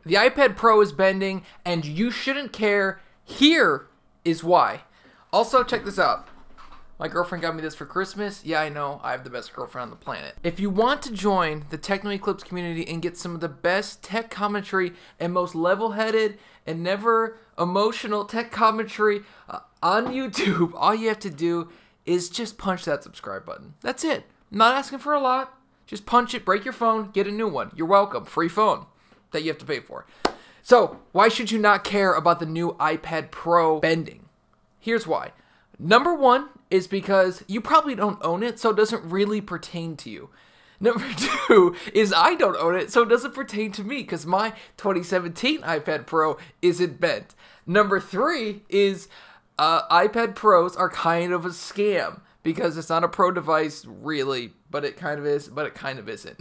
The iPad Pro is bending, and you shouldn't care. Here is why. Also, check this out. My girlfriend got me this for Christmas. Yeah, I know, I have the best girlfriend on the planet. If you want to join the Techno Eclipse community and get some of the best tech commentary and most level-headed and never emotional tech commentary on YouTube, all you have to do is just punch that subscribe button. That's it. I'm not asking for a lot. Just punch it, break your phone, get a new one. You're welcome. Free phone that you have to pay for. So, why should you not care about the new iPad Pro bending? Here's why. Number one is because you probably don't own it, so it doesn't really pertain to you. Number two is I don't own it, so it doesn't pertain to me because my 2017 iPad Pro isn't bent. Number three is iPad Pros are kind of a scam because it's not a pro device really, but it kind of is, but it kind of isn't.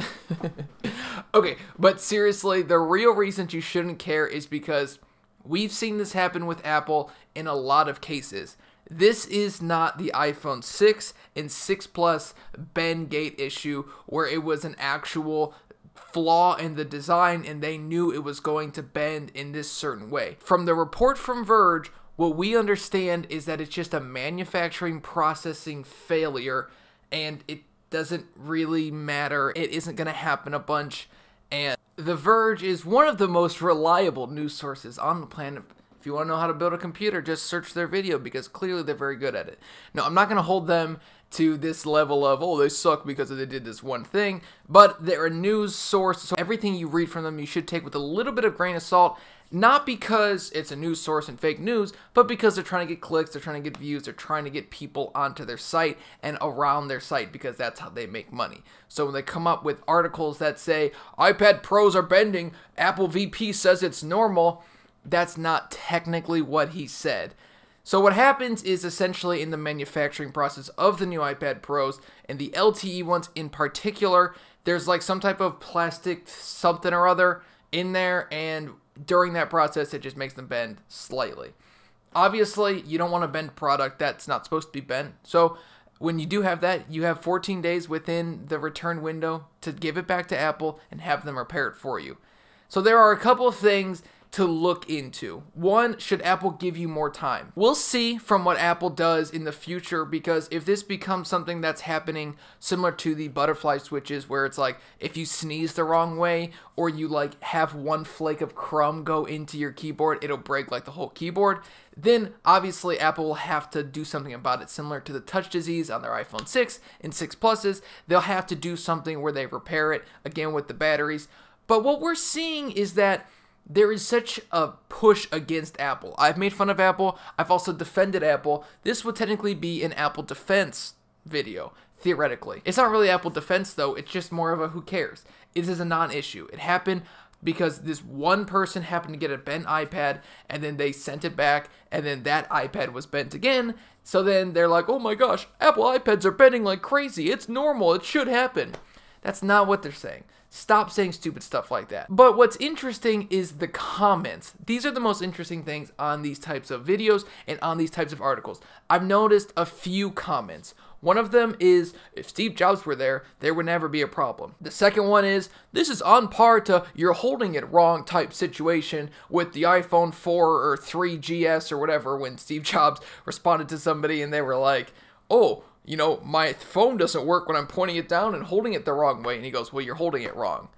Okay, but seriously, the real reason you shouldn't care is because we've seen this happen with Apple in a lot of cases. This is not the iPhone 6 and 6 Plus bend gate issue where it was an actual flaw in the design and they knew it was going to bend in this certain way. From the report from Verge, what we understand is that it's just a manufacturing processing failure and it doesn't really matter. It isn't going to happen a bunch. And The Verge is one of the most reliable news sources on the planet. If you want to know how to build a computer, just search their video because clearly they're very good at it. No, I'm not going to hold them to this level of, oh, they suck because they did this one thing, but they're a news source, so everything you read from them you should take with a little bit of grain of salt, not because it's a news source and fake news, but because they're trying to get clicks, they're trying to get views, they're trying to get people onto their site and around their site because that's how they make money. So when they come up with articles that say, iPad Pros are bending, Apple VP says it's normal, that's not technically what he said. So what happens is essentially in the manufacturing process of the new iPad Pros, and the LTE ones in particular, there's like some type of plastic something or other in there, and during that process it just makes them bend slightly. Obviously, you don't want to bend product that's not supposed to be bent, so when you do have that, you have 14 days within the return window to give it back to Apple and have them repair it for you. So there are a couple of things to look into. One, should Apple give you more time? We'll see from what Apple does in the future, because if this becomes something that's happening similar to the butterfly switches where it's like if you sneeze the wrong way or you like have one flake of crumb go into your keyboard, it'll break like the whole keyboard, then obviously Apple will have to do something about it, similar to the touch disease on their iPhone 6 and 6 Pluses. They'll have to do something where they repair it, again with the batteries. But what we're seeing is that there is such a push against Apple. I've made fun of Apple. I've also defended Apple. This would technically be an Apple defense video, theoretically. It's not really Apple defense, though. It's just more of a who cares. This is a non-issue. It happened because this one person happened to get a bent iPad, and then they sent it back, and then that iPad was bent again. So then they're like, oh my gosh, Apple iPads are bending like crazy. It's normal. It should happen. That's not what they're saying. Stop saying stupid stuff like that. But what's interesting is the comments. These are the most interesting things on these types of videos and on these types of articles. I've noticed a few comments. One of them is, if Steve Jobs were there would never be a problem. The second one is, this is on par to you're holding it wrong type situation with the iPhone 4 or 3GS or whatever, when Steve Jobs responded to somebody and they were like, oh, you know, my phone doesn't work when I'm pointing it down and holding it the wrong way. And he goes, well, you're holding it wrong.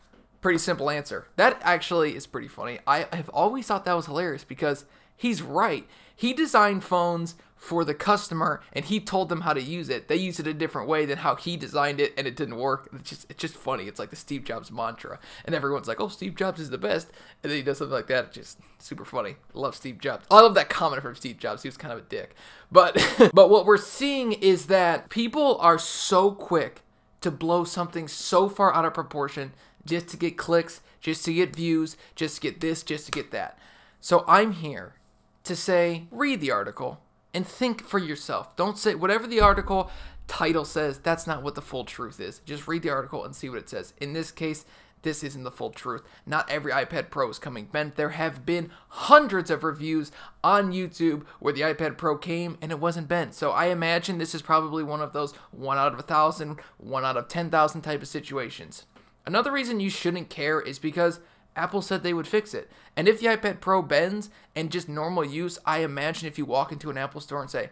Pretty simple answer. That actually is pretty funny. I have always thought that was hilarious because he's right. He designed phones for the customer and he told them how to use it. They use it a different way than how he designed it and it didn't work. It's just funny. It's like the Steve Jobs mantra. And everyone's like, oh, Steve Jobs is the best. And then he does something like that. It's just super funny. I love Steve Jobs. I love that comment from Steve Jobs. He was kind of a dick. But, but what we're seeing is that people are so quick to blow something so far out of proportion just to get clicks, just to get views, just to get this, just to get that. So I'm here to say, read the article and think for yourself. Don't say whatever the article title says. That's not what the full truth is. Just read the article and see what it says. In this case, this isn't the full truth. Not every iPad Pro is coming bent. There have been hundreds of reviews on YouTube where the iPad Pro came and it wasn't bent. So I imagine this is probably one of those 1 out of 1,000, 1 out of 10,000 type of situations. Another reason you shouldn't care is because Apple said they would fix it. And if the iPad Pro bends and just normal use, I imagine if you walk into an Apple store and say,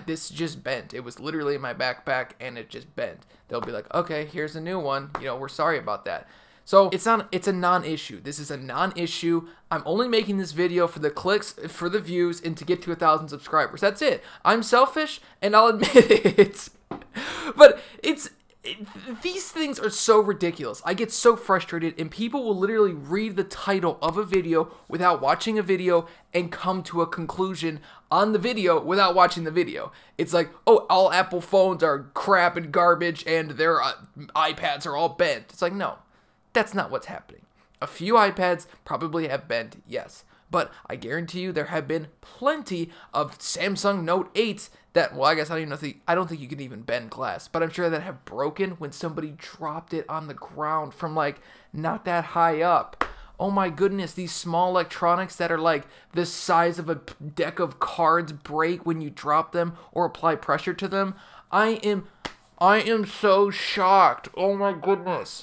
this just bent. It was literally in my backpack and it just bent. They'll be like, okay, here's a new one. You know, we're sorry about that. So it's a non-issue. This is a non-issue. I'm only making this video for the clicks, for the views, and to get to 1,000 subscribers. That's it. I'm selfish, and I'll admit it. But these things are so ridiculous. I get so frustrated, and people will literally read the title of a video without watching a video and come to a conclusion on the video without watching the video. It's like, oh, all Apple phones are crap and garbage, and their iPads are all bent. It's like, no. That's not what's happening. A few iPads probably have bent, yes. But I guarantee you there have been plenty of Samsung Note 8s that, well, I guess I don't think you can even bend glass, but I'm sure that have broken when somebody dropped it on the ground from, like, not that high up. Oh my goodness, these small electronics that are like the size of a deck of cards break when you drop them or apply pressure to them. I am so shocked. Oh my goodness.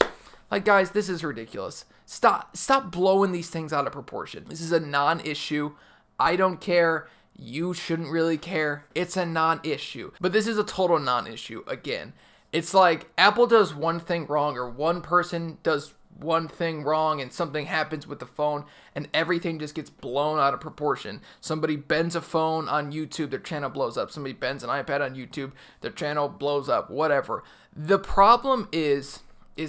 Like, guys, this is ridiculous. Stop blowing these things out of proportion. This is a non-issue. I don't care. You shouldn't really care. It's a non-issue. But this is a total non-issue. Again, it's like Apple does one thing wrong, or one person does one thing wrong and something happens with the phone and everything just gets blown out of proportion. Somebody bends a phone on YouTube, their channel blows up. Somebody bends an iPad on YouTube, their channel blows up. Whatever. The problem is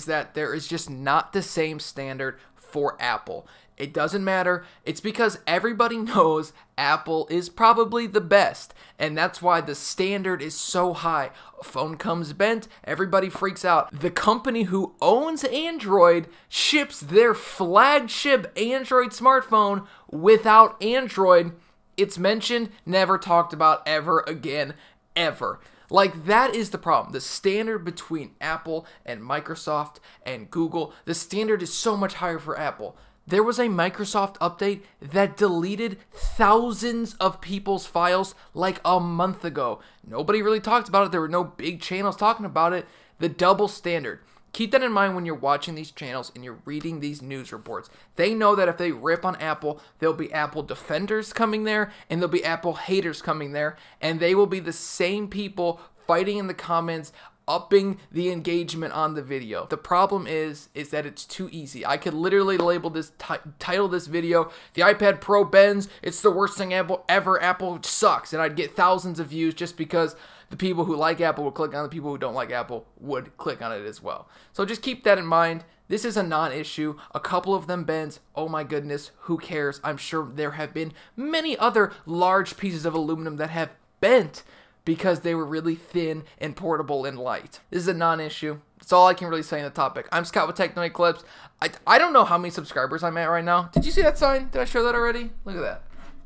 that there is just not the same standard for Apple. It doesn't matter. It's because everybody knows Apple is probably the best, and that's why the standard is so high. A phone comes bent, everybody freaks out. The company who owns Android ships their flagship Android smartphone without Android. It's mentioned, never talked about ever again, ever. Like, that is the problem. The standard between Apple and Microsoft and Google, the standard is so much higher for Apple. There was a Microsoft update that deleted thousands of people's files like a month ago. Nobody really talked about it. There were no big channels talking about it. The double standard. Keep that in mind when you're watching these channels and you're reading these news reports. They know that if they rip on Apple, there'll be Apple defenders coming there and there'll be Apple haters coming there, and they will be the same people fighting in the comments, upping the engagement on the video. The problem is that it's too easy. I could literally label this, title this video, "The iPad Pro bends, it's the worst thing ever, Apple sucks," and I'd get thousands of views just because the people who like Apple would click on it, the people who don't like Apple would click on it as well. So just keep that in mind. This is a non-issue. A couple of them bends. Oh my goodness, who cares? I'm sure there have been many other large pieces of aluminum that have bent because they were really thin and portable and light. This is a non-issue. That's all I can really say on the topic. I'm Scott with Techno Eclipse. I don't know how many subscribers I'm at right now. Did you see that sign? Did I show that already? Look at that.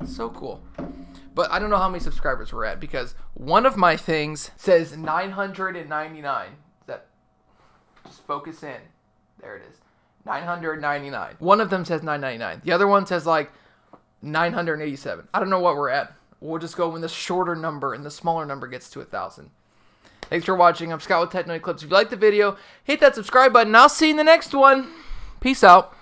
So cool. But I don't know how many subscribers we're at because one of my things says 999. Just focus in. There it is. 999. One of them says 999. The other one says like 987. I don't know what we're at. We'll just go when the shorter number and the smaller number gets to 1,000. Thanks for watching. I'm Scott with Techno Eclipse. If you liked the video, hit that subscribe button. I'll see you in the next one. Peace out.